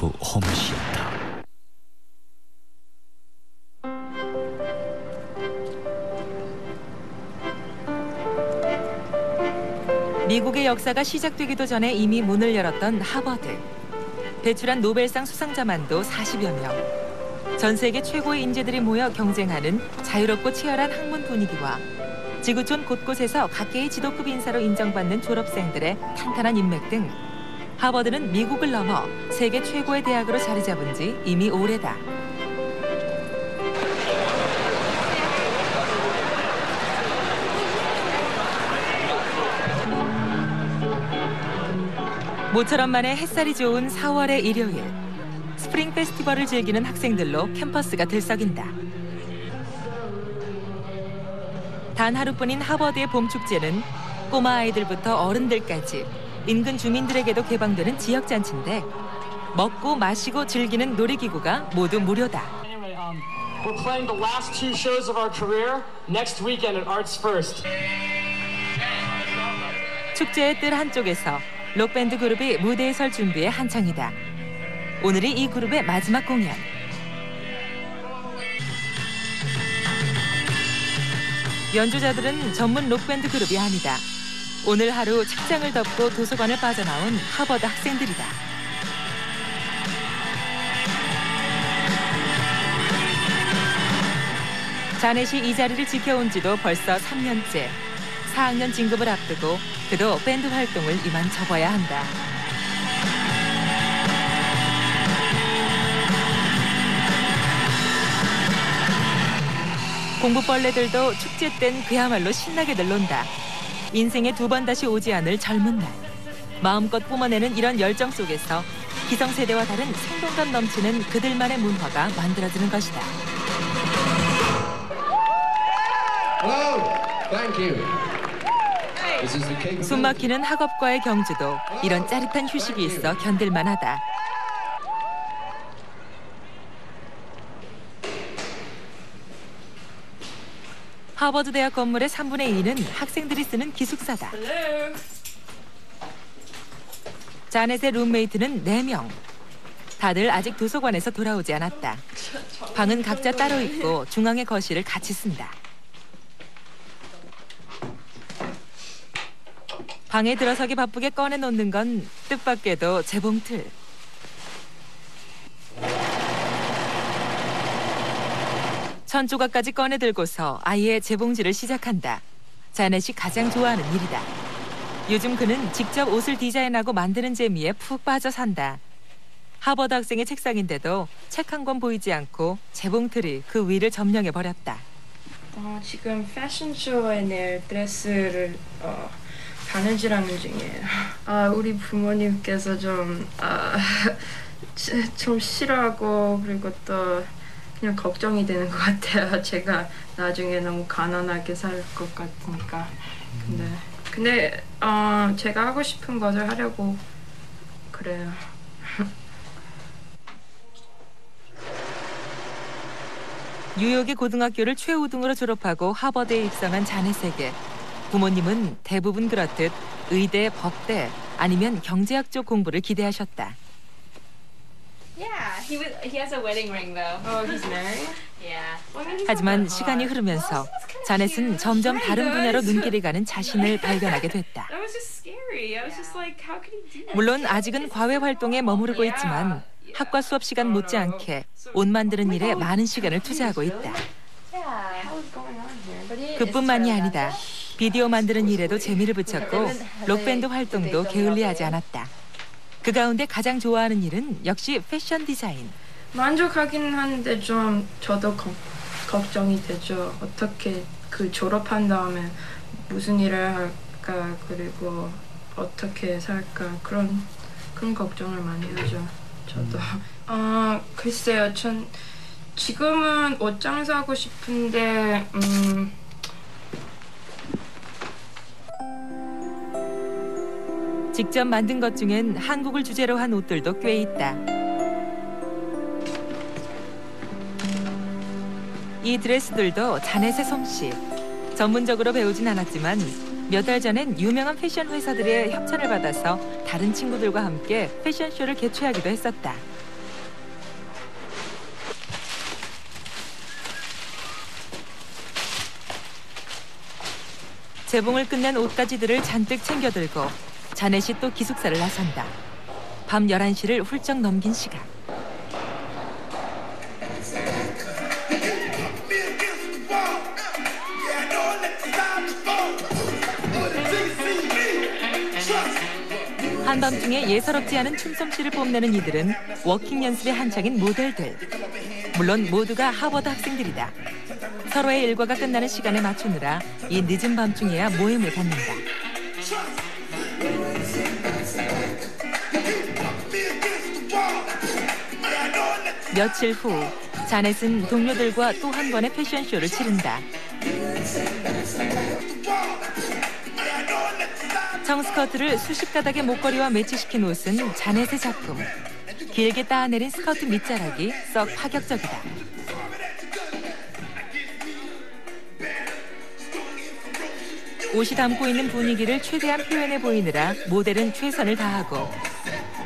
러브 홈시어터. 미국의 역사가 시작되기도 전에 이미 문을 열었던 하버드. 배출한 노벨상 수상자만도 40여 명. 전 세계 최고의 인재들이 모여 경쟁하는 자유롭고 치열한 학문 분위기와 지구촌 곳곳에서 각계의 지도급 인사로 인정받는 졸업생들의 탄탄한 인맥 등 하버드는 미국을 넘어 세계 최고의 대학으로 자리 잡은 지 이미 오래다. 모처럼 만에 햇살이 좋은 4월의 일요일. 스프링 페스티벌을 즐기는 학생들로 캠퍼스가 들썩인다. 단 하루뿐인 하버드의 봄축제는 꼬마 아이들부터 어른들까지 인근 주민들에게도 개방되는 지역잔치인데 먹고 마시고 즐기는 놀이기구가 모두 무료다. We're playing the last two shows of our career next weekend at Arts First. 축제의 뜰 한쪽에서 록밴드 그룹이 무대에 설 준비에 한창이다. 오늘이 이 그룹의 마지막 공연. 연주자들은 전문 록밴드 그룹이 아니다. 오늘 하루 책장을 덮고 도서관을 빠져나온 하버드 학생들이다. 자넷이 이 자리를 지켜온 지도 벌써 3년째. 4학년 진급을 앞두고 그도 밴드 활동을 이만 접어야 한다. 공부벌레들도 축제 땐 그야말로 신나게들 논다. 인생에 두 번 다시 오지 않을 젊은 날. 마음껏 뿜어내는 이런 열정 속에서 기성세대와 다른 생동감 넘치는 그들만의 문화가 만들어지는 것이다. Hello. Thank you. 숨막히는 학업과의 경주도 이런 짜릿한 휴식이 있어 견딜만하다. 하버드 대학 건물의 3분의 2는 학생들이 쓰는 기숙사다. 자넷의 룸메이트는 4명. 다들 아직 도서관에서 돌아오지 않았다. 방은 각자 따로 있고 중앙의 거실을 같이 쓴다. 방에 들어서기 바쁘게 꺼내놓는 건 뜻밖에도 재봉틀. 천 조각까지 꺼내들고서 아예 재봉질을 시작한다. 자넷이 가장 좋아하는 일이다. 요즘 그는 직접 옷을 디자인하고 만드는 재미에 푹 빠져 산다. 하버드 학생의 책상인데도 책 한 권 보이지 않고 재봉틀이 그 위를 점령해버렸다. 지금 패션쇼에 낼 드레스를 바느질하는 중이에요. 우리 부모님께서 좀 싫어하고 그리고 또 그냥 걱정이 되는 것 같아요. 제가 나중에 너무 가난하게 살 것 같으니까. 근데 제가 하고 싶은 것을 하려고 그래요. 뉴욕의 고등학교를 최우등으로 졸업하고 하버드에 입성한 자넷에게 부모님은 대부분 그렇듯 의대, 법대 아니면 경제학 쪽 공부를 기대하셨다. Yeah, he has a wedding ring though. Oh, he's married? Yeah. 하지만 시간이 흐르면서 자넷은 점점 다른 분야로 눈길이 가는 자신을 발견하게 됐다. That was just scary. I was just like, how could he do that? 물론 아직은 과외 활동에 머무르고 있지만 학과 수업 시간 못지않게 옷 만드는 일에 많은 시간을 투자하고 있다. 그뿐만이 아니다. 비디오 만드는 일에도 재미를 붙였고 록밴드 활동도 게을리하지 않았다. 그 가운데 가장 좋아하는 일은 역시 패션 디자인. 만족하긴 하는데 좀 저도 걱정이 되죠. 어떻게 그 졸업한 다음에 무슨 일을 할까 그리고 어떻게 살까 그런 걱정을 많이 하죠. 저도. 글쎄요. 전 지금은 옷장 사고 싶은데 직접 만든 것 중엔 한국을 주제로 한 옷들도 꽤 있다. 이 드레스들도 자넷의 솜씨. 전문적으로 배우진 않았지만 몇 달 전엔 유명한 패션 회사들의 협찬을 받아서 다른 친구들과 함께 패션쇼를 개최하기도 했었다. 재봉을 끝낸 옷가지들을 잔뜩 챙겨들고 자넷이 또 기숙사를 나선다. 밤 11시를 훌쩍 넘긴 시간. 한밤중에 예사롭지 않은 춤솜씨를 뽐내는 이들은 워킹 연습에 한창인 모델들. 물론 모두가 하버드 학생들이다. 서로의 일과가 끝나는 시간에 맞추느라 이 늦은 밤중에야 모임을 갖는다. 며칠 후 자넷은 동료들과 또 한 번의 패션쇼를 치른다. 청스커트를 수십 가닥의 목걸이와 매치시킨 옷은 자넷의 작품. 길게 따내린 스커트 밑자락이 썩 파격적이다. 옷이 담고 있는 분위기를 최대한 표현해 보이느라 모델은 최선을 다하고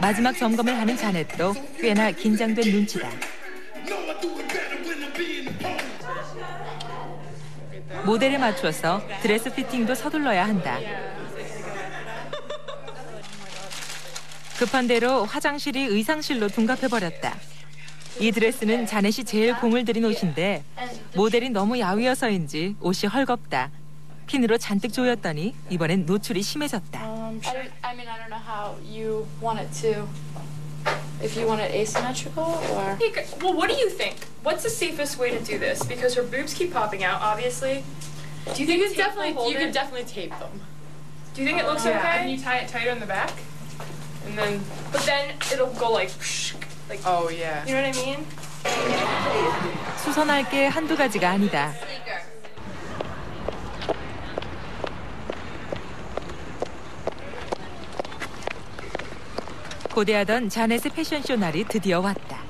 마지막 점검을 하는 자넷도 꽤나 긴장된 눈치다. 모델에 맞춰서 드레스 피팅도 서둘러야 한다. 급한 대로 화장실이 의상실로 둔갑해버렸다. 이 드레스는 자넷이 제일 공을 들인 옷인데 모델이 너무 야위어서인지 옷이 헐겁다. 핀으로 잔뜩 조였더니 이번엔 노출이 심해졌다. I mean, I don't know how you want it to. If you want it asymmetrical or. Hey, well, what do you think? What's the safest way to do this? Because her boobs keep popping out, obviously. Do you think You it's could definitely tape them. Do you think it looks Yeah, okay? and you tie it tighter in the back, and then But then it'll go like, oh yeah. you know what I mean? 수선할 게 한두 가지가 아니다. 고대하던 자넷의 패션쇼 날이 드디어 왔다.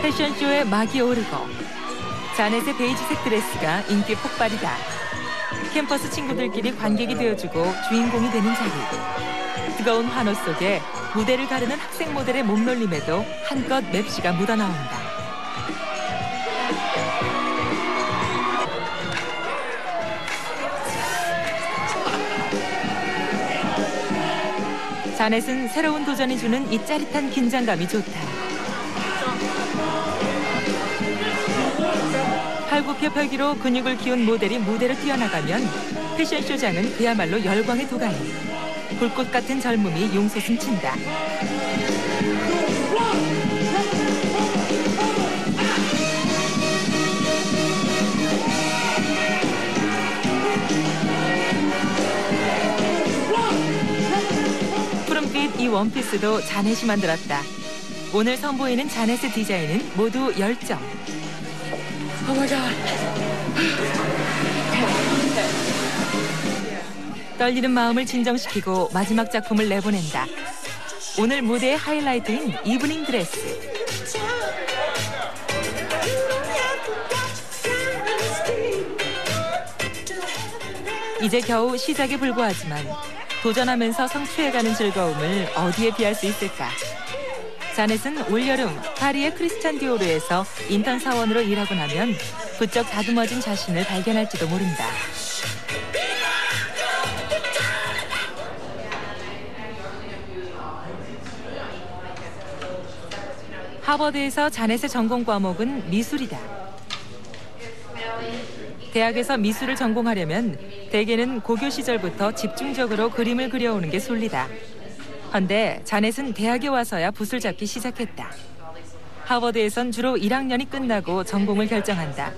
패션쇼에 막이 오르고 자넷의 베이지색 드레스가 인기 폭발이다. 캠퍼스 친구들끼리 관객이 되어주고 주인공이 되는 자리. 뜨거운 환호 속에 무대를 가르는 학생 모델의 몸놀림에도 한껏 맵시가 묻어나온다. 자넷은 새로운 도전이 주는 이 짜릿한 긴장감이 좋다. 팔굽혀펴기로 근육을 키운 모델이 무대로 뛰어나가면 패션쇼장은 그야말로 열광의 도가니. 불꽃 같은 젊음이 용솟음친다. 푸른빛 이 원피스도 자넷이 만들었다. 오늘 선보이는 자넷의 디자인은 모두 10점. Oh my god. 떨리는 마음을 진정시키고 마지막 작품을 내보낸다. 오늘 무대의 하이라이트인 이브닝 드레스. 이제 겨우 시작에 불과하지만 도전하면서 성취해가는 즐거움을 어디에 비할 수 있을까? 자넷은 올여름 파리의 크리스찬 디오르에서 인턴 사원으로 일하고 나면 부쩍 다듬어진 자신을 발견할지도 모른다. 하버드에서 자넷의 전공 과목은 미술이다. 대학에서 미술을 전공하려면 대개는 고교 시절부터 집중적으로 그림을 그려오는 게 순리다. 헌데 자넷은 대학에 와서야 붓을 잡기 시작했다. 하버드에선 주로 1학년이 끝나고 전공을 결정한다.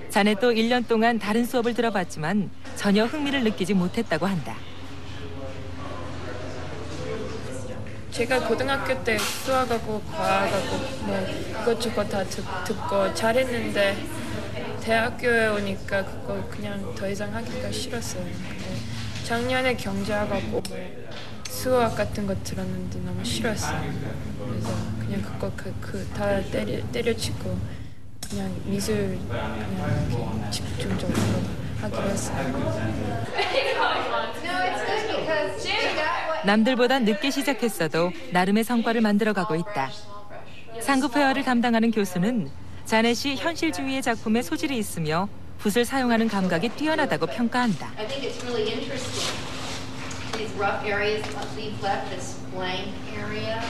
자넷도 1년 동안 다른 수업을 들어봤지만 전혀 흥미를 느끼지 못했다고 한다. 제가 고등학교 때 수학하고 과학하고 뭐 이것저것 다 듣고 잘했는데 대학교에 오니까 그거 그냥 더 이상 하기가 싫었어요. 근데 작년에 경제학하고 수학 같은 거 들었는데 너무 싫었어요. 그래서 그냥 그거 다 때려치고 그냥 미술 그냥 이렇게 집중적으로 하기로 했어요. No, it's good because she got what 남들보다 늦게 시작했어도 나름의 성과를 만들어가고 있다. 상급 회화를 담당하는 교수는 자넷이 현실주의의 작품에 소질이 있으며 붓을 사용하는 감각이 뛰어나다고 평가한다. I think it's really interesting. These rough areas of leaf left, this blank area.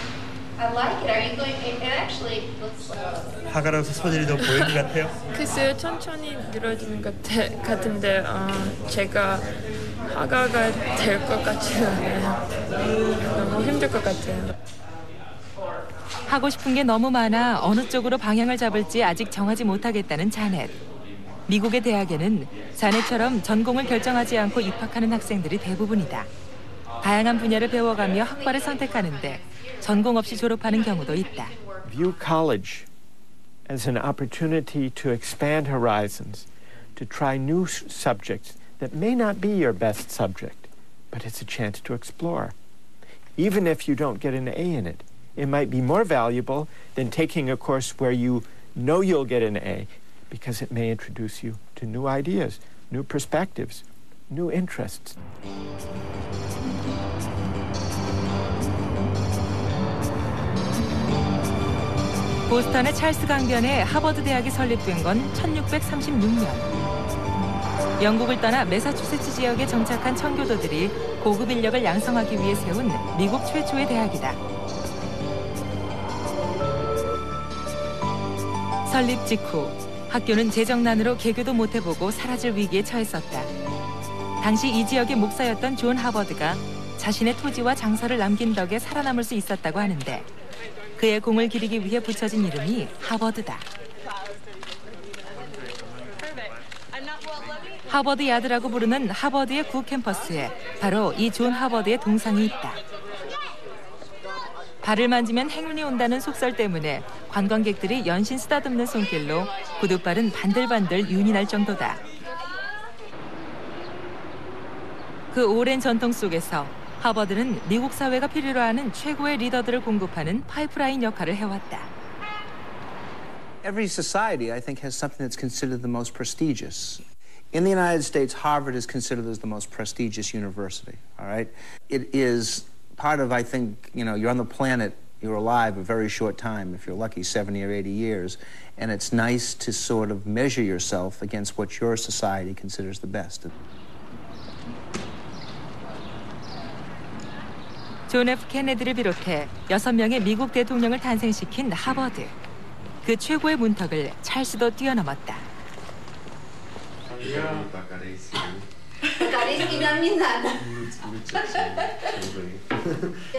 I like it. Are you going? It actually looks like. 화가로서 소질이 더 보이는 것 같아요. 글쎄요, 천천히 늘어지는 것 같은데 제가 화가가 될 것 같지는 않아요. 너무 힘들 것 같아요. 하고 싶은 게 너무 많아 어느 쪽으로 방향을 잡을지 아직 정하지 못하겠다는 자넷. 미국의 대학에는 자넷처럼 전공을 결정하지 않고 입학하는 학생들이 대부분이다. 다양한 분야를 배워가며 학과를 선택하는데 전공 없이 졸업하는 경우도 있다. View college as an opportunity to expand horizons, to try new subjects that may not be your best subject, but it's a chance to explore. Even if you don't get an A in it, it might be more valuable than taking a course where you know you'll get an A, because it may introduce you to new ideas, new perspectives, new interests. 보스턴의 찰스 강변에 하버드 대학이 설립된 건 1636년. 영국을 떠나 매사추세츠 지역에 정착한 청교도들이 고급 인력을 양성하기 위해 세운 미국 최초의 대학이다. 설립 직후 학교는 재정난으로 개교도 못 해보고 사라질 위기에 처했었다. 당시 이 지역의 목사였던 존 하버드가 자신의 토지와 장서를 남긴 덕에 살아남을 수 있었다고 하는데 그의 공을 기리기 위해 붙여진 이름이 하버드다. 하버드 야드라고 부르는 하버드의 구 캠퍼스에 바로 이 존 하버드의 동상이 있다. 발을 만지면 행운이 온다는 속설 때문에 관광객들이 연신 쓰다듬는 손길로 구둣발은 반들반들 윤이 날 정도다. 그 오랜 전통 속에서 하버드는 미국 사회가 필요로 하는 최고의 리더들을 공급하는 파이프라인 역할을 해왔다. Every society, I think, has something that's considered the most prestigious. In the United States, Harvard is considered as the most prestigious university, all right? It is part of, I think, you're on the planet, you're alive a very short time, if you're lucky, 70 or 80 years, and it's nice to sort of measure yourself against what your society considers the best. 존 F. 케네디를 비롯해 6명의 미국 대통령을 탄생시킨 하버드. 그 최고의 문턱을 찰스도 뛰어넘었다.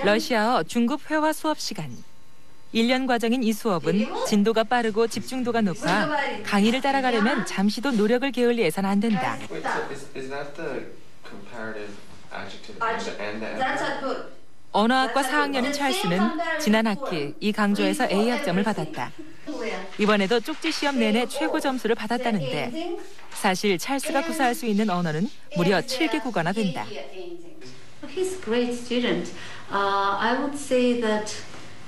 러시아어 중급 회화 수업 시간. 1년 과정인 이 수업은 진도가 빠르고 집중도가 높아 강의를 따라가려면 잠시도 노력을 게을리해서는 안 된다. 언어학과 4학년인 찰스는 지난 학기 이 강좌에서 A 학점을 받았다. 이번에도 쪽지 시험 내내 최고 점수를 받았다는데 사실 찰스가 구사할 수 있는 언어는 무려 7개국어나 된다. He's a great student. I would say that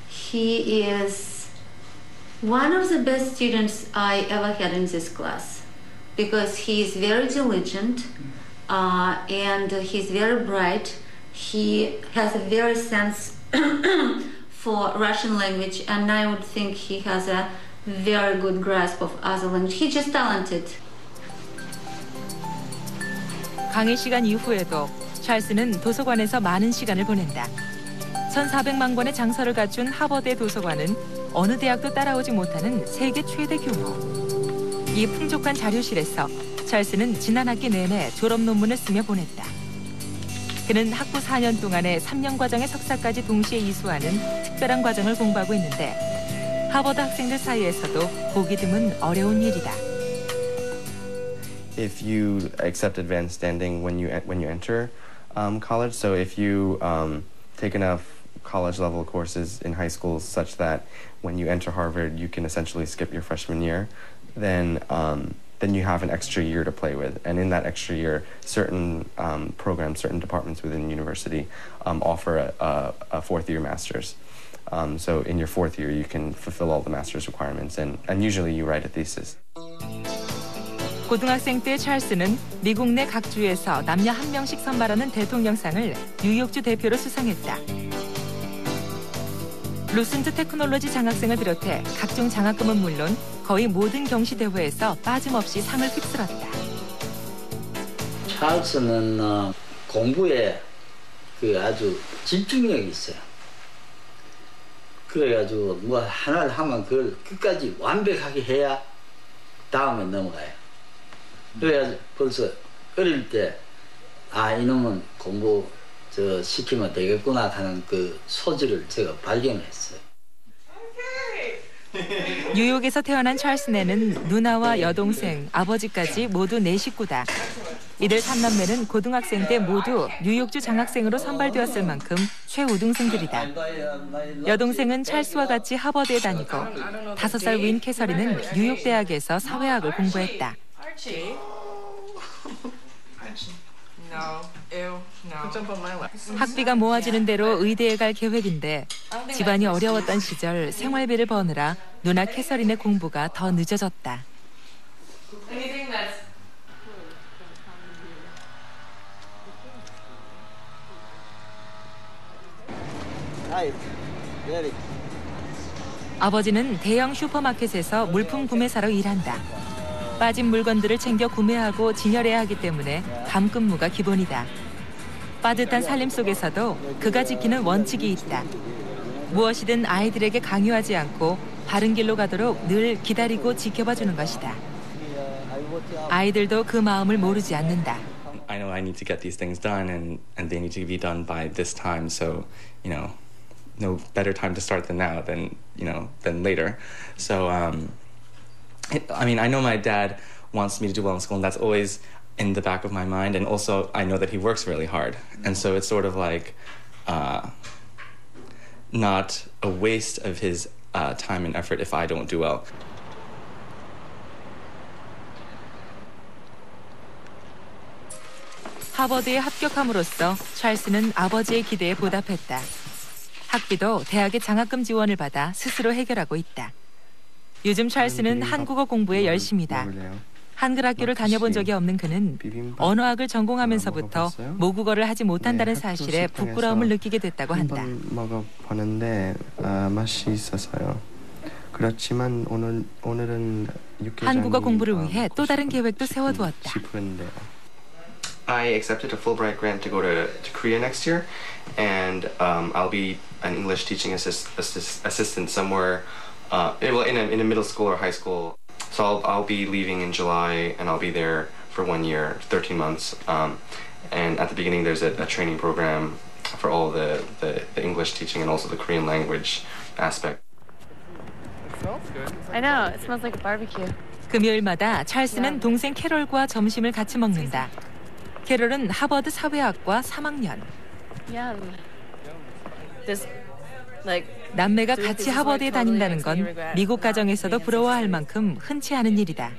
he is one of the best students I ever had in this class because he is very diligent and he's very bright. He has a very sense for Russian language, and I would think he has a very good grasp of other language. He's just talented. 강의 시간 이후에도 찰스는 도서관에서 많은 시간을 보낸다. 1,400만 권의 장서를 갖춘 하버드의 도서관은 어느 대학도 따라오지 못하는 세계 최대 규모. 이 풍족한 자료실에서 찰스는 지난 학기 내내 졸업 논문을 쓰며 보냈다. 그는 학부 4년 동안의 3년 과정의 석사까지 동시에 이수하는 특별한 과정을 공부하고 있는데 하버드 학생들 사이에서도 보기 드문 어려운 일이다. If you accept advanced standing when you enter college, so if you take enough college level courses in high school such that when you enter Harvard you can essentially skip your freshman year, then you have an extra year to play with. And in that extra year, certain programs, certain departments within the university offer a fourth-year master's. So in your fourth year, you can fulfill all the master's requirements, and usually you write a thesis. 고등학생 때 찰스는 미국 내 각 주에서 남녀 한 명씩 선발하는 대통령상을 뉴욕주 대표로 수상했다. 루슨트 테크놀로지 장학생을 비롯해 각종 장학금은 물론 거의 모든 경시 대회에서 빠짐없이 상을 휩쓸었다. 찰스는 공부에 아주 집중력이 있어요. 그래가지고 뭐 하나를 하면 그걸 끝까지 완벽하게 해야 다음에 넘어가요. 그래가지고 벌써 어릴 때 이놈은 공부 시키면 되겠구나 하는 그 소질을 제가 발견했어요. 뉴욕에서 태어난 찰스네는 누나와 여동생, 아버지까지 모두 4식구다. 이들 3남매는 고등학생 때 모두 뉴욕주 장학생으로 선발되었을 만큼 최우등생들이다. 여동생은 찰스와 같이 하버드에 다니고 5살 위인 캐서린은 뉴욕 대학에서 사회학을 공부했다. 학비가 모아지는 대로 의대에 갈 계획인데 집안이 어려웠던 시절 생활비를 버느라 누나 캐서린의 공부가 더 늦어졌다. 아버지는 대형 슈퍼마켓에서 물품 구매사로 일한다. 빠진 물건들을 챙겨 구매하고 진열해야 하기 때문에 밤근무가 기본이다. 빠듯한 살림 속에서도 그가 지키는 원칙이 있다. 무엇이든 아이들에게 강요하지 않고 바른 길로 가도록 늘 기다리고 지켜봐주는 것이다. 아이들도 그 마음을 모르지 않는다. I know I need to get these things done and they need to be done by this time. So, no better time to start than now than later. So, I know my dad wants me to do well in school, and that's always in the back of my mind. And also, I know that he works really hard. And so it's sort of like not a waste of his time and effort if I don't do well. 하버드에 합격함으로써 찰스는 아버지의 기대에 보답했다. 학비도 대학의 장학금 지원을 받아 스스로 해결하고 있다. 요즘 찰스는 한국어 공부에 열심이다. 한글 학교를 다녀본 적이 없는 그는 언어학을 전공하면서부터 모국어를 하지 못한다는 사실에 부끄러움을 느끼게 됐다고 한다. 먹어보는데 맛이 있었어요. 그렇지만 오늘은 한국어 공부를 위해 또 다른 계획도 세워두었다. I accepted a Fulbright grant to go to Korea next year, and I'll be an English teaching assistant somewhere, in a middle school or high school. So I'll be leaving in July, and I'll be there for 1 year, 13 months. And at the beginning, there's a training program for all the English teaching and also the Korean language aspect. It smells good. I know. It smells like a barbecue. 금요일마다 찰스는 동생 캐롤과 점심을 같이 먹는다. 캐롤은 하버드 사회학과 3학년. 남매가 같이 하버드에 다닌다는 건 미국 가정에서도 부러워할 만큼 흔치 않은 일이다.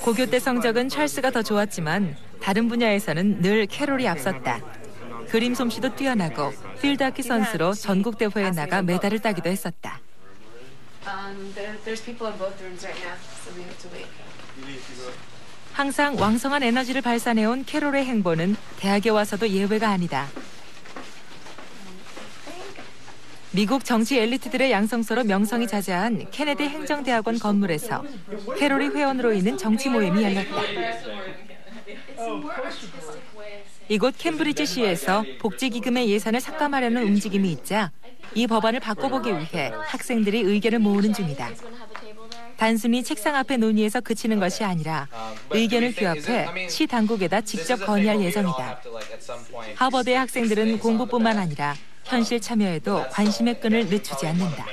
고교 때 성적은 찰스가 더 좋았지만 다른 분야에서는 늘 캐롤이 앞섰다. 그림 솜씨도 뛰어나고 필드하키 선수로 전국 대회에 나가 메달을 따기도 했었다. There's people in both rooms right now, so we have to wait. 항상 왕성한 에너지를 발산해온 캐롤의 행보는 대학에 와서도 예외가 아니다. 미국 정치 엘리트들의 양성소로 명성이 자자한 케네디 행정대학원 건물에서 캐롤이 회원으로 있는 정치 모임이 열렸다. 이곳 캠브리지시에서 복지기금의 예산을 삭감하려는 움직임이 있자 이 법안을 바꿔보기 위해 학생들이 의견을 모으는 중이다. 단순히 책상 앞에 논의해서 그치는 것이 아니라 의견을 규합해 시 당국에다 직접 건의할 예정이다. 하버드의 학생들은 공부뿐만 아니라 현실 참여에도 관심의 끈을 늦추지 않는다.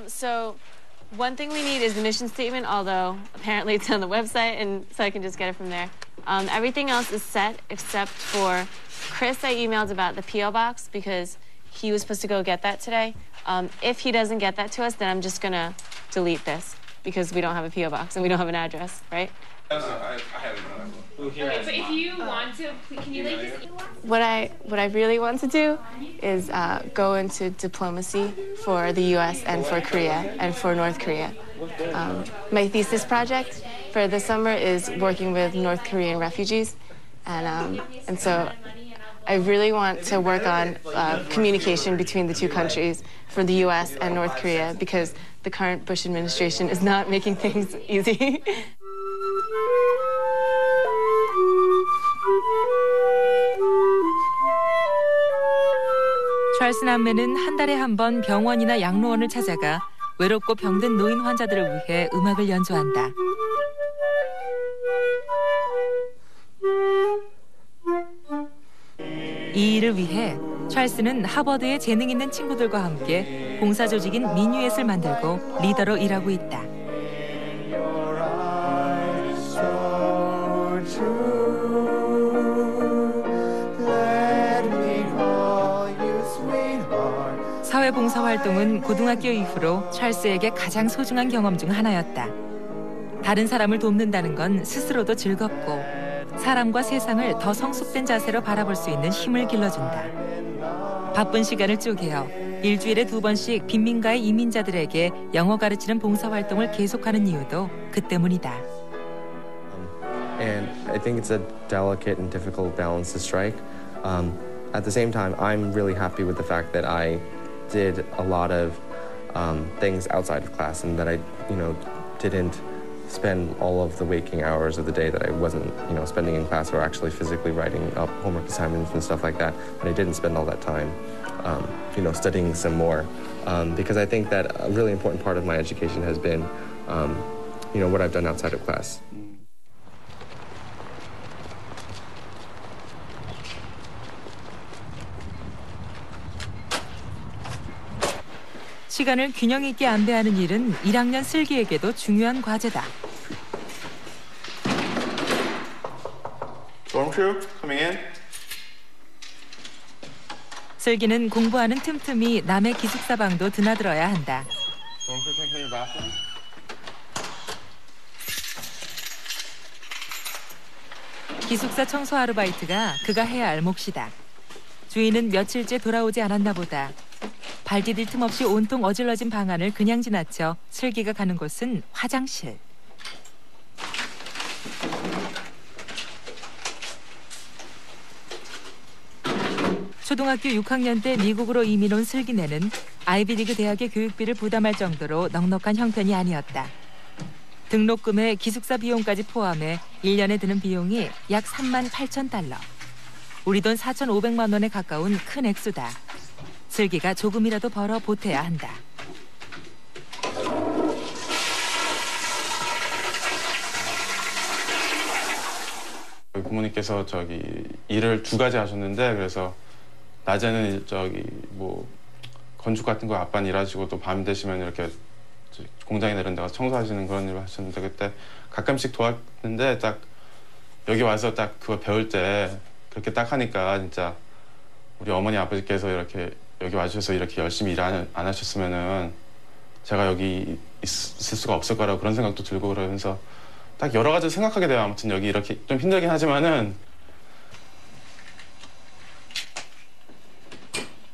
So one thing we need is the mission statement, although apparently it's on the website, and so I can just get it from there. Everything else is set except for Chris. I emailed about the P.O. box because he was supposed to go get that today. If he doesn't get that to us, then I'm just gonna delete this. because we don't have a PO box and we don't have an address, right? Okay, but if you want to, can you like just... What I really want to do is go into diplomacy for the U.S. and for Korea and for North Korea. My thesis project for this summer is working with North Korean refugees, and so I really want to work on communication between the two countries for the U.S. and North Korea because the current Bush administration is not making things easy. 찰스 남매는 한 달에 한 번 병원이나 양로원을 찾아가 외롭고 병든 노인 환자들을 위해 음악을 연주한다. 이 일을 위해 찰스는 하버드의 재능 있는 친구들과 함께 봉사 조직인 미뉴엣을 만들고 리더로 일하고 있다. 사회봉사 활동은 고등학교 이후로 찰스에게 가장 소중한 경험 중 하나였다. 다른 사람을 돕는다는 건 스스로도 즐겁고 사람과 세상을 더 성숙된 자세로 바라볼 수 있는 힘을 길러준다. 바쁜 시간을 쪼개어 일주일에 2번씩 빈민가의 이민자들에게 영어 가르치는 봉사활동을 계속하는 이유도 그 때문이다. And I think it's a delicate and difficult balance to strike. At the same time, I'm really happy with the fact that I did a lot of things outside of class and that I, didn't spend all of the waking hours of the day that I wasn't, spending in class or actually physically writing up homework assignments and stuff like that. But I didn't spend all that time, studying some more. Because I think that a really important part of my education has been, what I've done outside of class. 시간을 균형 있게 안배하는 일은 1학년 슬기에게도 중요한 과제다. Dorm crew coming in. 슬기는 공부하는 틈틈이 남의 기숙사 방도 드나들어야 한다. Dorm crew can clean your bathroom. 기숙사 청소 아르바이트가 그가 해야 할 몫이다. 주인은 며칠째 돌아오지 않았나 보다. 발 디딜 틈 없이 온통 어질러진 방 안을 그냥 지나쳐 슬기가 가는 곳은 화장실. 초등학교 6학년 때 미국으로 이민 온 슬기네는 아이비리그 대학의 교육비를 부담할 정도로 넉넉한 형편이 아니었다. 등록금에 기숙사 비용까지 포함해 1년에 드는 비용이 약 38,000달러. 우리 돈 4,500만 원에 가까운 큰 액수다. 슬기가 조금이라도 벌어 보태야 한다. 부모님께서 일을 2가지 하셨는데 그래서 낮에는 건축 같은 거 아빠는 일하시고 또 밤 되시면 이렇게 공장에 내려다가 청소하시는 그런 일을 하셨는데 그때 가끔씩 도왔는데 딱 여기 와서 딱 그거 배울 때 그렇게 딱 하니까 진짜 우리 어머니 아버지께서 이렇게 여기 와주셔서 이렇게 열심히 일 안 하셨으면은 제가 여기 있을 수가 없을 거라고 그런 생각도 들고 그러면서 딱 여러 가지 생각하게 돼요. 아무튼 여기 이렇게 좀 힘들긴 하지만은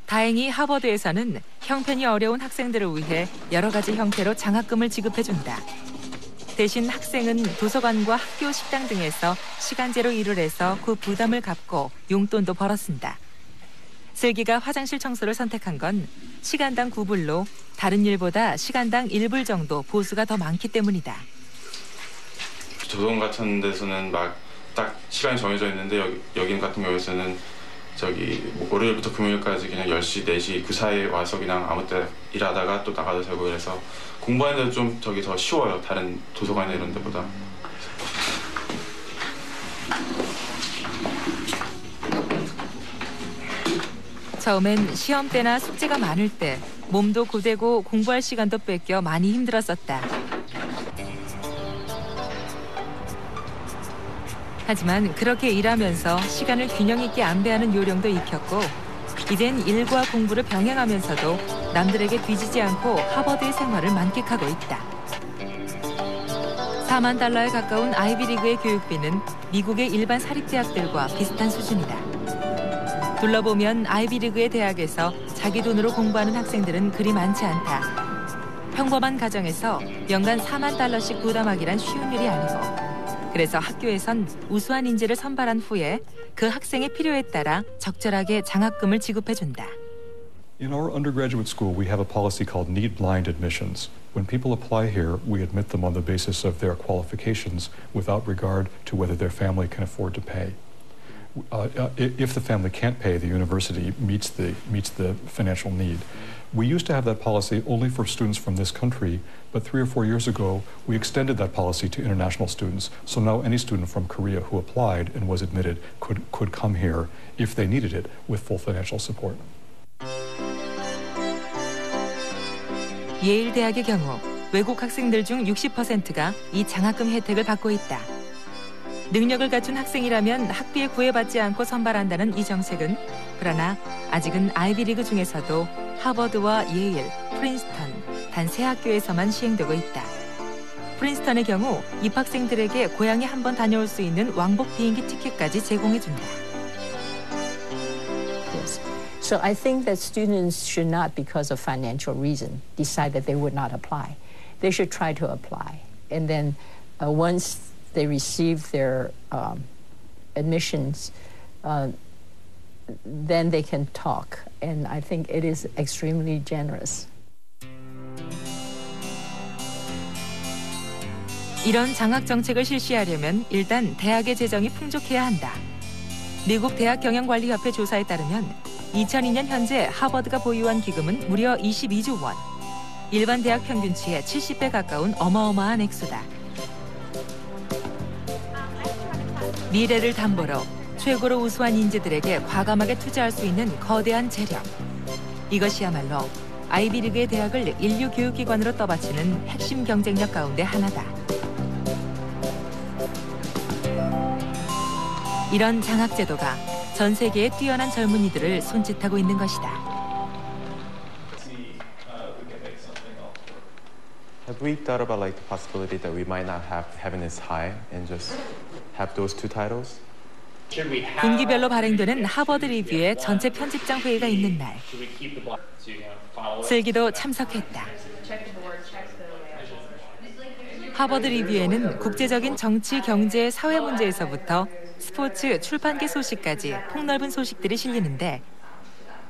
다행히 하버드에서는 형편이 어려운 학생들을 위해 여러 가지 형태로 장학금을 지급해준다. 대신 학생은 도서관과 학교 식당 등에서 시간제로 일을 해서 그 부담을 갚고 용돈도 벌어 쓴다. 슬기가 화장실 청소를 선택한 건 시간당 9불로 다른 일보다 시간당 1불 정도 보수가 더 많기 때문이다. 도서관 같은 데서는 막 딱 시간이 정해져 있는데 여기 같은 경우에서는 월요일부터 금요일까지 그냥 10시, 4시 그 사이에 와서 그냥 아무 때 일하다가 또 나가도 되고 그래서 공부하는 데도 좀 더 쉬워요. 다른 도서관이나 이런 데보다. 처음엔 시험 때나 숙제가 많을 때 몸도 고되고 공부할 시간도 뺏겨 많이 힘들었었다. 하지만 그렇게 일하면서 시간을 균형 있게 안배하는 요령도 익혔고 이젠 일과 공부를 병행하면서도 남들에게 뒤지지 않고 하버드의 생활을 만끽하고 있다. 4만 달러에 가까운 아이비리그의 교육비는 미국의 일반 사립대학들과 비슷한 수준이다. 둘러보면 아이비리그의 대학에서 자기 돈으로 공부하는 학생들은 그리 많지 않다. 평범한 가정에서 연간 4만 달러씩 부담하기란 쉬운 일이 아니고, 그래서 학교에선 우수한 인재를 선발한 후에 그 학생의 필요에 따라 적절하게 장학금을 지급해준다. In our undergraduate school, we have a policy called need-blind admissions. When people apply here, we admit them on the basis of their qualifications without regard to whether their family can afford to pay. If the family can't pay, the university meets the financial need. We used to have that policy only for students from this country, but 3 or 4 years ago, we extended that policy to international students. So now any student from Korea who applied and was admitted could come here if they needed it with full financial support. 예일 대학의 경우 외국 학생들 중 60%가 이 장학금 혜택을 받고 있다. 능력을 갖춘 학생이라면 학비에 구애받지 않고 선발한다는 이 정책은 그러나 아직은 아이비리그 중에서도 하버드와 예일, 프린스턴 단 3학교에서만 시행되고 있다. 프린스턴의 경우 입학생들에게 고향에 한번 다녀올 수 있는 왕복 비행기 티켓까지 제공해준다. So I think that students should not, because of financial reason, decide that they would not apply. They should try to apply. And then once they receive their admissions, then they can talk. And I think it is extremely generous. 이런 장학 정책을 실시하려면 일단 대학의 재정이 풍족해야 한다. 미국 대학경영관리협회 조사에 따르면 2002년 현재 하버드가 보유한 기금은 무려 22조 원. 일반 대학 평균치의 70배 가까운 어마어마한 액수다. 미래를 담보로 최고로 우수한 인재들에게 과감하게 투자할 수 있는 거대한 재력. 이것이야말로 아이비리그의 대학을 인류 교육기관으로 떠받치는 핵심 경쟁력 가운데 하나다. 이런 장학제도가 전 세계의 뛰어난 젊은이들을 손짓하고 있는 것이다. Have we thought about like the possibility that we might not have heaven is high and just have those two titles? 분기별로 발행되는 하버드 리뷰의 전체 편집장 회의가 있는 날, 슬기도 참석했다. 하버드 리뷰에는 국제적인 정치, 경제, 사회 문제에서부터 스포츠, 출판계 소식까지 폭넓은 소식들이 실리는데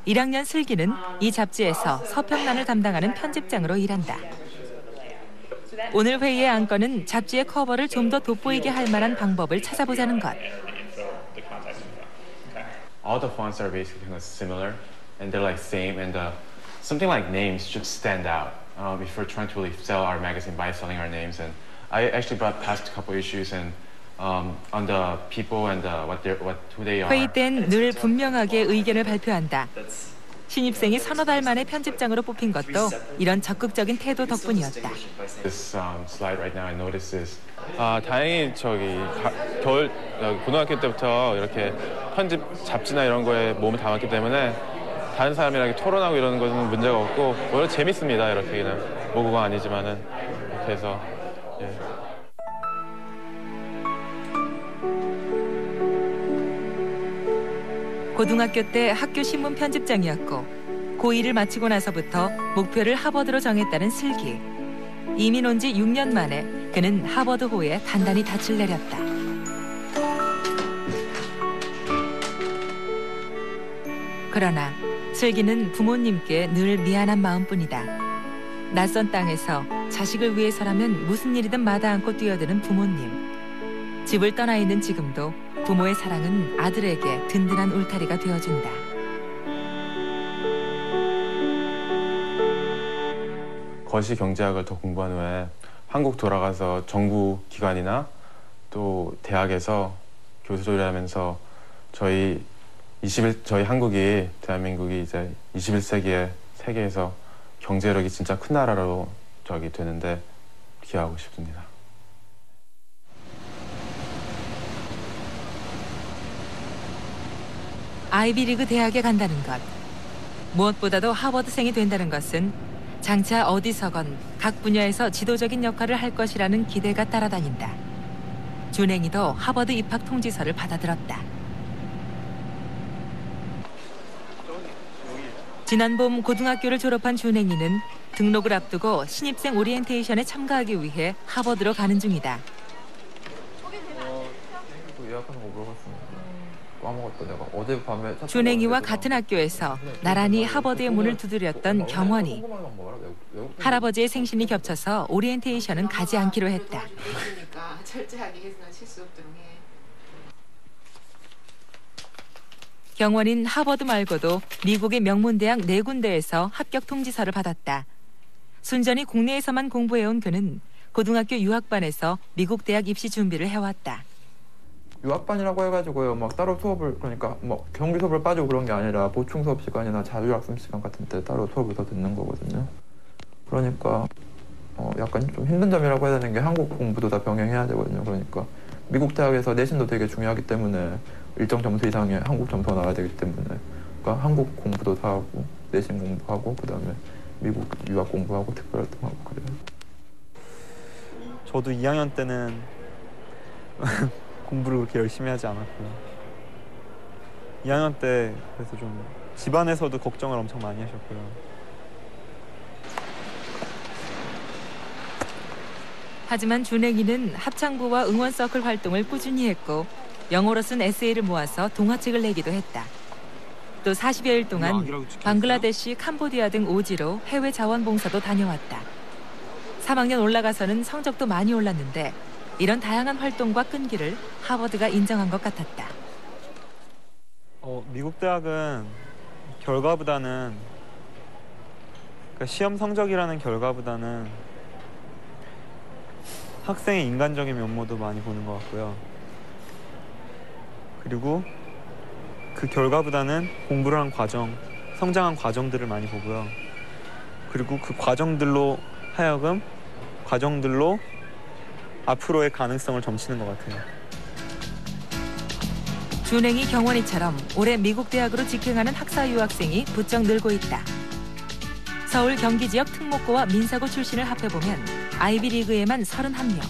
1학년 슬기는 이 잡지에서 서평란을 담당하는 편집장으로 일한다. 오늘 회의의 안건은 잡지의 커버를 좀 더 돋보이게 할 만한 방법을 찾아보자는 것. All the fonts are basically similar and they're like same and something like names should stand out if we're trying to really sell our magazine by selling our names. And I actually brought past a couple issues and on the people and who they are. 회의 땐 늘 분명하게 의견을 발표한다. 신입생이 서너 달 만에 편집장으로 뽑힌 것도 이런 적극적인 태도 덕분이었다. This slide right now I notice is 다행히 겨울 고등학교 때부터 이렇게 편집 잡지나 이런 거에 몸을 담았기 때문에 다른 사람이랑 이렇게 토론하고 이러는 것은 문제가 없고 오히려 재밌습니다. 이렇게 그냥 모국어가 아니지만은 이렇게 해서 예. 고등학교 때 학교 신문 편집장이었고 고2를 마치고 나서부터 목표를 하버드로 정했다는 슬기. 이민 온 지 6년 만에 그는 하버드호에 단단히 닻을 내렸다. 그러나 슬기는 부모님께 늘 미안한 마음뿐이다. 낯선 땅에서 자식을 위해서라면 무슨 일이든 마다 않고 뛰어드는 부모님. 집을 떠나 있는 지금도 부모의 사랑은 아들에게 든든한 울타리가 되어준다. 거시 경제학을 더 공부한 후에 한국 돌아가서 정부 기관이나 또 대학에서 교수를 하면서 저희 한국이 대한민국이 이제 21세기에 세계에서 경제력이 진짜 큰 나라로 되는데 기여하고 싶습니다. 아이비리그 대학에 간다는 것. 무엇보다도 하버드생이 된다는 것은 장차 어디서건 각 분야에서 지도적인 역할을 할 것이라는 기대가 따라다닌다. 준행이도 하버드 입학 통지서를 받아들었다. 지난 봄 고등학교를 졸업한 준행이는 등록을 앞두고 신입생 오리엔테이션에 참가하기 위해 하버드로 가는 중이다. 예약하는 거 물어봤습니다. 까먹었다 내가 어젯밤에. 준행이와 같은 학교에서 나란히 하버드의 문을 두드렸던 경원이. 할아버지의 생신이 겹쳐서 오리엔테이션은 가지 않기로 했다. 그러니까 철저하게 해서 실수 없도록 해. 경원인 하버드 말고도 미국의 명문대학 4군데에서 합격 통지서를 받았다. 순전히 국내에서만 공부해온 그는 고등학교 유학반에서 미국 대학 입시 준비를 해왔다. 유학반이라고 해가지고요, 막 따로 수업을, 그러니까 뭐 경기 수업을 빠지고 그런 게 아니라 보충 수업 시간이나 자율학습 시간 같은 때 따로 수업을 더 듣는 거거든요. 그러니까 약간 좀 힘든 점이라고 해야 되는 게 한국 공부도 다 병행해야 되거든요. 그러니까 미국 대학에서 내신도 되게 중요하기 때문에 일정 점수 이상의 한국 점수가 나와야 되기 때문에 그러니까 한국 공부도 다 하고 내신 공부하고 그다음에 미국 유학 공부하고 특별활동하고 그래요. 저도 2학년 때는 공부를 그렇게 열심히 하지 않았고요. 2학년 때 그래서 좀 집안에서도 걱정을 엄청 많이 하셨고요. 하지만 준행이는 합창부와 응원 서클 활동을 꾸준히 했고 영어로 쓴 에세이를 모아서 동화책을 내기도 했다. 또 40여일 동안 방글라데시, 캄보디아 등 5지로 해외 자원봉사도 다녀왔다. 3학년 올라가서는 성적도 많이 올랐는데 이런 다양한 활동과 끈기를 하버드가 인정한 것 같았다. 미국 대학은 결과보다는 그러니까 시험 성적이라는 결과보다는 학생의 인간적인 면모도 많이 보는 것 같고요. 그리고 그 결과보다는 공부를 한 과정, 성장한 과정들을 많이 보고요. 그리고 그 과정들로 하여금 앞으로의 가능성을 점치는 것 같아요. 준행이 경원이처럼 올해 미국 대학으로 직행하는 학사 유학생이 부쩍 늘고 있다. 서울 경기 지역 특목고와 민사고 출신을 합해보면 아이비리그에만 31명.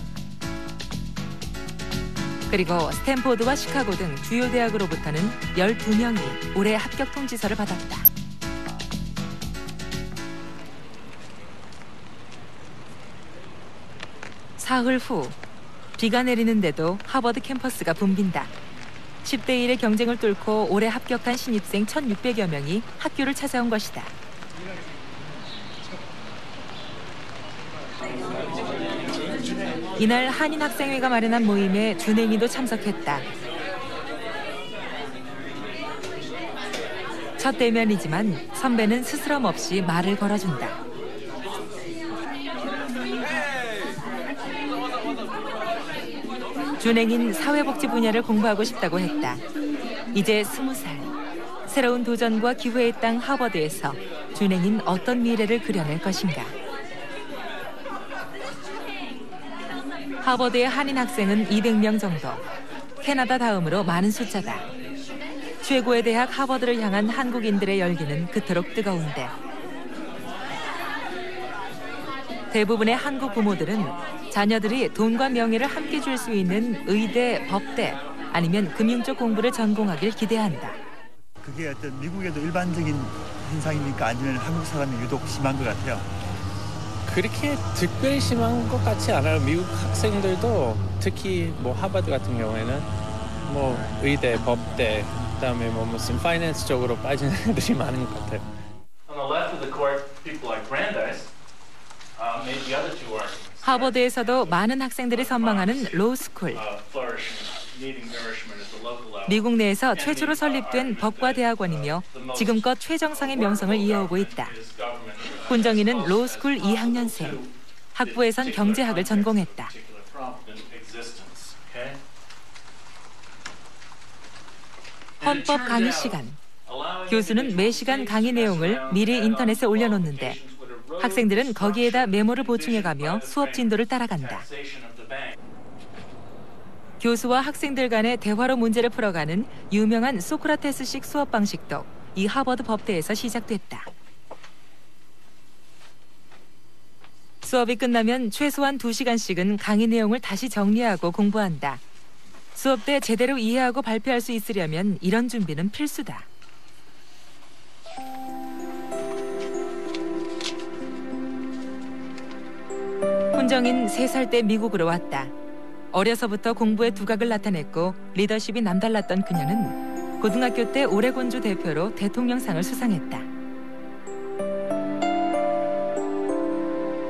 그리고 스탠포드와 시카고 등 주요 대학으로부터는 12명이 올해 합격 통지서를 받았다. 사흘 후 비가 내리는데도 하버드 캠퍼스가 붐빈다. 10대 1의 경쟁을 뚫고 올해 합격한 신입생 1,600여 명이 학교를 찾아온 것이다. 이날 한인학생회가 마련한 모임에 준행이도 참석했다. 첫 대면이지만 선배는 스스럼 없이 말을 걸어준다. 준행인 사회복지 분야를 공부하고 싶다고 했다. 이제 20살. 새로운 도전과 기회의 땅 하버드에서 준행인 어떤 미래를 그려낼 것인가. 하버드의 한인 학생은 200명 정도. 캐나다 다음으로 많은 숫자다. 최고의 대학 하버드를 향한 한국인들의 열기는 그토록 뜨거운데 대부분의 한국 부모들은 자녀들이 돈과 명예를 함께 줄 수 있는 의대, 법대 아니면 금융 쪽 공부를 전공하길 기대한다. 그게 어떤 미국에도 일반적인 현상입니까? 아니면 한국 사람이 유독 심한 것 같아요? 그렇게 특별히 심한 것 같지 않아요. 미국 학생들도 특히 뭐 하버드 같은 경우에는 뭐 의대, 법대, 그다음에 뭐 무슨 파이낸스 쪽으로 빠지는 애들이 많은 것 같아요. On the left of the court, people like Brandeis made the other two arguments. 하버드에서도 많은 학생들이 선망하는 로스쿨. 미국 내에서 최초로 설립된 법과 대학원이며 지금껏 최정상의 명성을 이어오고 있다. 훈정이는 로스쿨 2학년생. 학부에선 경제학을 전공했다. 헌법 강의 시간. 교수는 매 시간 강의 내용을 미리 인터넷에 올려놓는데 학생들은 거기에다 메모를 보충해가며 수업 진도를 따라간다. 교수와 학생들 간의 대화로 문제를 풀어가는 유명한 소크라테스식 수업 방식도 이 하버드 법대에서 시작됐다. 수업이 끝나면 최소한 2시간씩은 강의 내용을 다시 정리하고 공부한다. 수업 때 제대로 이해하고 발표할 수 있으려면 이런 준비는 필수다. 훈정인 3살 때 미국으로 왔다. 어려서부터 공부에 두각을 나타냈고 리더십이 남달랐던 그녀는 고등학교 때 오레곤주 대표로 대통령상을 수상했다.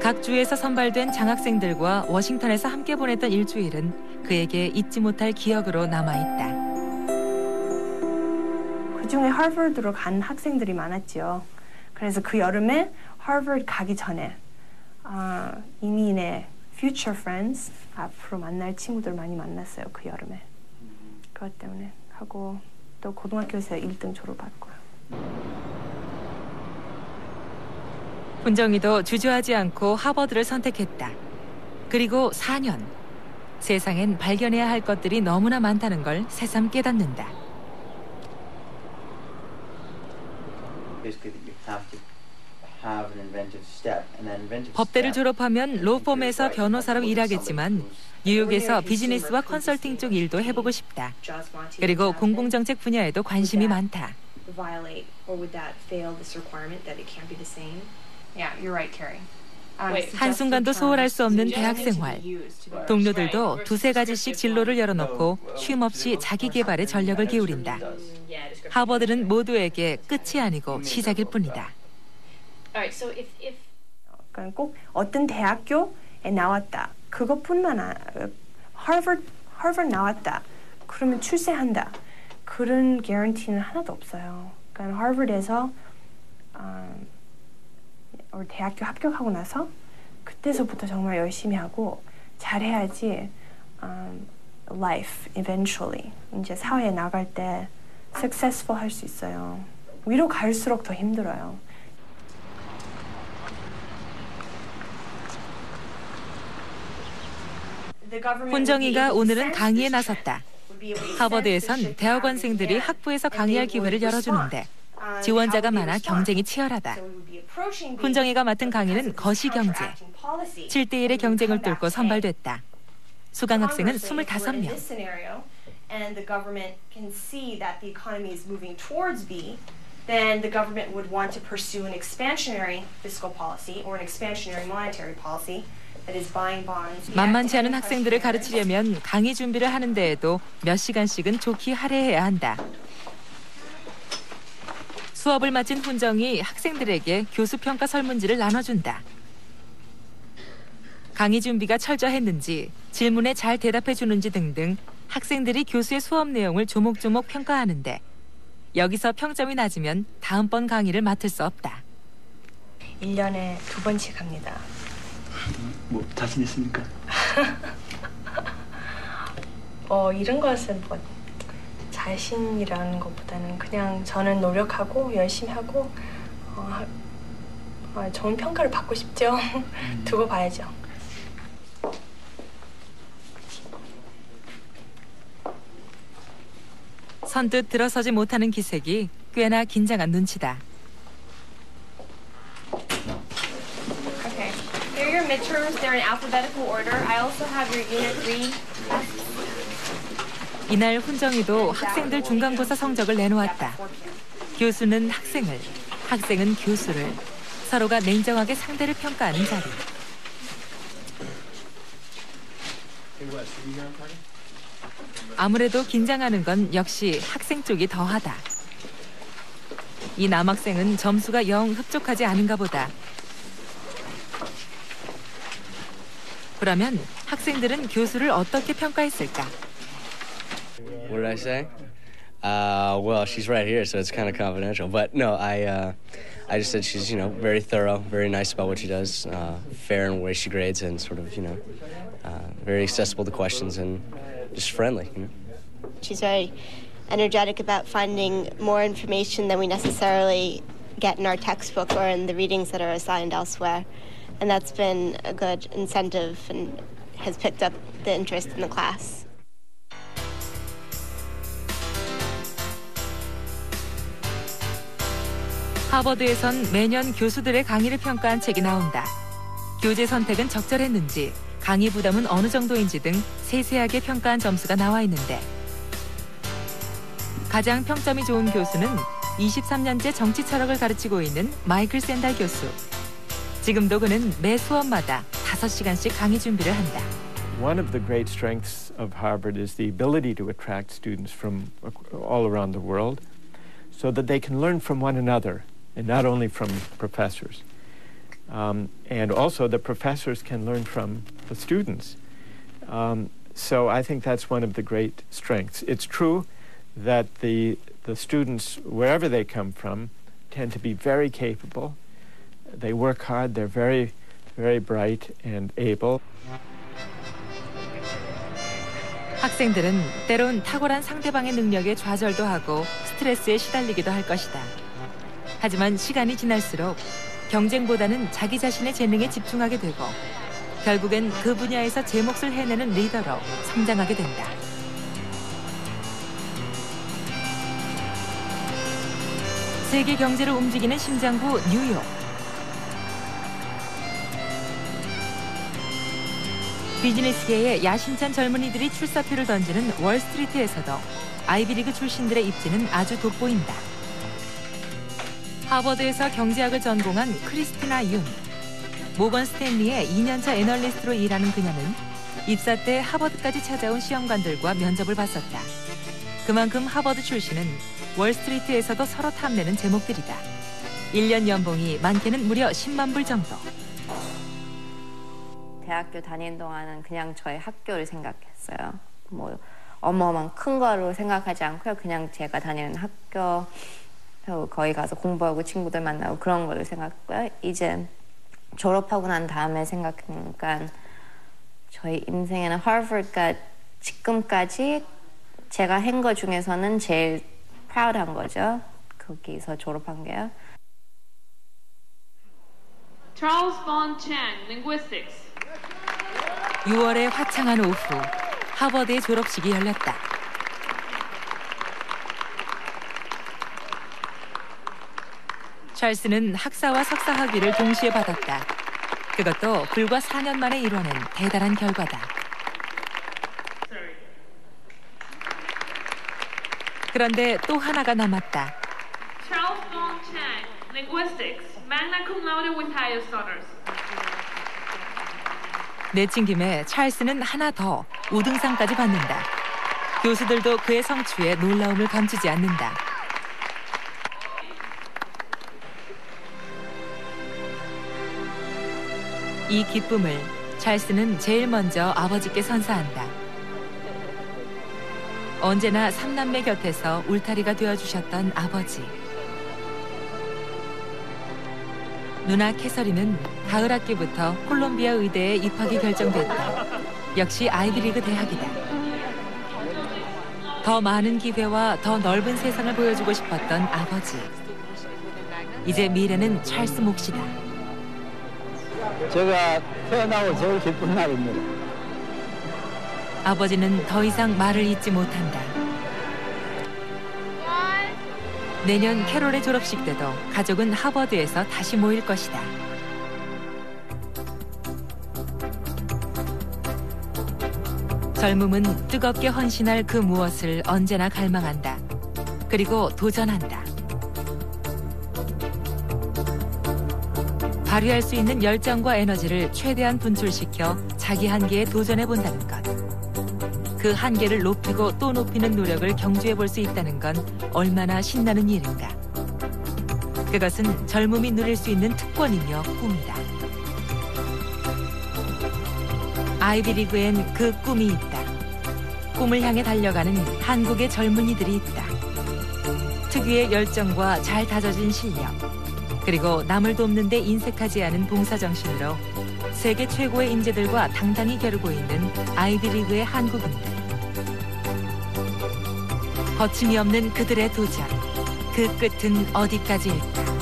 각 주에서 선발된 장학생들과 워싱턴에서 함께 보냈던 일주일은 그에게 잊지 못할 기억으로 남아있다. 그중에 하버드로 간 학생들이 많았죠. 그래서 그 여름에 하버드 가기 전에 이민의 future friends, 앞으로 만날 친구들 많이 만났어요. 그 여름에. 그것 때문에 하고 또 고등학교에서 1등 졸업했고요. 훈정이도 주저하지 않고 하버드를 선택했다. 그리고 4년. 세상엔 발견해야 할 것들이 너무나 많다는 걸 새삼 깨닫는다. 법대를 졸업하면 로펌에서 변호사로 일하겠지만 뉴욕에서 비즈니스와 컨설팅 쪽 일도 해보고 싶다. 그리고 공공정책 분야에도 관심이 많다. 한순간도 소홀할 수 없는 대학 생활. 동료들도 2-3가지씩 진로를 열어놓고 쉼없이 자기 개발에 전력을 기울인다. 하버드는 모두에게 끝이 아니고 시작일 뿐이다. 그러니까 꼭 어떤 대학교에 나왔다. 그것뿐만 아니라 하버드 나왔다. 그러면 출세한다. 그런 개런티는 하나도 없어요. 그러니까 하버드에서 대학교 합격하고 나서 그때서부터 정말 열심히 하고 잘해야지 life eventually 이제 사회에 나갈 때 successful 할 수 있어요. 위로 갈수록 더 힘들어요. 훈정이가 오늘은 강의에 나섰다. 하버드에선 대학원생들이 학부에서 강의할 기회를 열어주는데 지원자가 많아 경쟁이 치열하다. 훈정이가 맡은 강의는 거시경제. 7대1의 경쟁을 뚫고 선발됐다. 수강 학생은 25명. Then the government would want to pursue an expansionary fiscal policy or an expansionary monetary policy that is buying bonds. 만만치 않은 학생들을 가르치려면 강의 준비를 하는 데에도 몇 시간씩은 좋게 할애해야 한다. 수업을 마친 훈정이 학생들에게 교수 평가 설문지를 나눠준다. 강의 준비가 철저했는지, 질문에 잘 대답해 주는지 등등 학생들이 교수의 수업 내용을 조목조목 평가하는데 여기서 평점이 낮으면 다음번 강의를 맡을 수 없다. 1년에 2번씩 합니다. 뭐 자신 있습니까? 이런 것은 뭐 자신이라는 것보다는 그냥 저는 노력하고 열심히 하고 좋은 평가를 받고 싶죠. 두고 봐야죠. 선뜻 들어서지 못하는 기색이 꽤나 긴장한 눈치다. Okay. Here are your midterms. They're in alphabetical order. I also have your Unit 3 tests. 이날 훈정이도 학생들 중간고사 성적을 내놓았다. 교수는 학생을, 학생은 교수를 서로가 냉정하게 상대를 평가하는 자리. 아무래도 긴장하는 건 역시 학생 쪽이 더하다. 이 남학생은 점수가 영 흡족하지 않은가 보다. 그러면 학생들은 교수를 어떻게 평가했을까? What did I say? Well, she's right here, so it's kind of confidential. But no, I just said she's, very thorough, very nice about what she does, fair in the way she grades, and sort of, very accessible to questions and just friendly. She's very energetic about finding more information than we necessarily get in our textbook or in the readings that are assigned elsewhere. And that's been a good incentive and has picked up the interest in the class. 하버드에선 매년 교수들의 강의를 평가한 책이 나온다. 교재 선택은 적절했는지, 강의 부담은 어느 정도인지 등 세세하게 평가한 점수가 나와 있는데 가장 평점이 좋은 교수는 23년째 정치 철학을 가르치고 있는 마이클 샌달 교수. 지금도 그는 매 수업마다 5시간씩 강의 준비를 한다. One of the great strengths of Harvard is the ability to attract students from all around the world so that they can learn from one another and not only from professors. And also the professors can learn from the students. So I think that's one of the great strengths. It's true that the students, wherever they come from, tend to be very capable. They work hard, they're very, very bright and able. 학생들은 때론 탁월한 상대방의 능력에 좌절도 하고 스트레스에 시달리기도 할 것이다. 하지만 시간이 지날수록 경쟁보다는 자기 자신의 재능에 집중하게 되고 결국엔 그 분야에서 제 몫을 해내는 리더로 성장하게 된다. 세계 경제를 움직이는 심장부 뉴욕. 비즈니스계의 야심찬 젊은이들이 출사표를 던지는 월스트리트에서도 아이비리그 출신들의 입지는 아주 돋보인다. 하버드에서 경제학을 전공한 크리스티나 윤. 모건 스탠리의 2년차 애널리스트로 일하는 그녀는 입사 때 하버드까지 찾아온 시험관들과 면접을 봤었다. 그만큼 하버드 출신은 월스트리트에서도 서로 탐내는 제목들이다. 1년 연봉이 많게는 무려 10만 불 정도. 대학교 다니는 동안은 그냥 저의 학교를 생각했어요. 뭐 어마어마한 큰 거로 생각하지 않고요. 그냥 제가 다니는 학교, 거기 가서 공부하고 친구들 만나고 그런 거를 생각했고요. 이제 졸업하고 난 다음에 생각해보니까 저희 인생에는 하버드가 지금까지 제가 한 거 중에서는 제일 프라우드한 거죠. 거기서 졸업한 게요. Charles Von Chan, Linguistics. 6월의 화창한 오후, 하버드의 졸업식이 열렸다. 찰스는 학사와 석사 학위를 동시에 받았다. 그것도 불과 4년 만에 이뤄낸 대단한 결과다. 그런데 또 하나가 남았다. Charles Von Chan, Linguistics, magna cum laude with highest honors. 내친 김에 찰스는 하나 더 우등상까지 받는다. 교수들도 그의 성취에 놀라움을 감추지 않는다. 이 기쁨을 찰스는 제일 먼저 아버지께 선사한다. 언제나 3남매 곁에서 울타리가 되어주셨던 아버지. 누나 캐서린은 가을 학기부터 콜롬비아 의대에 입학이 결정됐다. 역시 아이비리그 대학이다. 더 많은 기회와 더 넓은 세상을 보여주고 싶었던 아버지. 이제 미래는 찰스 몫이다. 제가 태어나고 제일 기쁜 날입니다. 아버지는 더 이상 말을 잇지 못한다. 내년 캐롤의 졸업식 때도 가족은 하버드에서 다시 모일 것이다. 젊음은 뜨겁게 헌신할 그 무엇을 언제나 갈망한다. 그리고 도전한다. 발휘할 수 있는 열정과 에너지를 최대한 분출시켜 자기 한계에 도전해 본다는 것. 그 한계를 높이고 또 높이는 노력을 경주해 볼 수 있다는 건 얼마나 신나는 일인가. 그것은 젊음이 누릴 수 있는 특권이며 꿈이다. 아이비리그엔 그 꿈이 있다. 꿈을 향해 달려가는 한국의 젊은이들이 있다. 특유의 열정과 잘 다져진 실력, 그리고 남을 돕는 데 인색하지 않은 봉사정신으로 세계 최고의 인재들과 당당히 겨루고 있는 아이비리그의 한국인들. 거침이 없는 그들의 도전, 그 끝은 어디까지일까?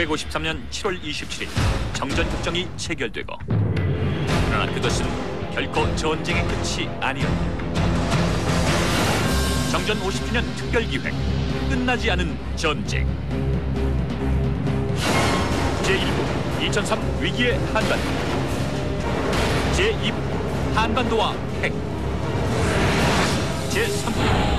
1953년 7월 27일 정전협정이 체결되고, 그러나 그것은 결코 전쟁의 끝이 아니었다. 정전 50주년 특별기획, 끝나지 않은 전쟁. 제1부 2003 위기의 한반도. 제2부 한반도와 핵. 제3부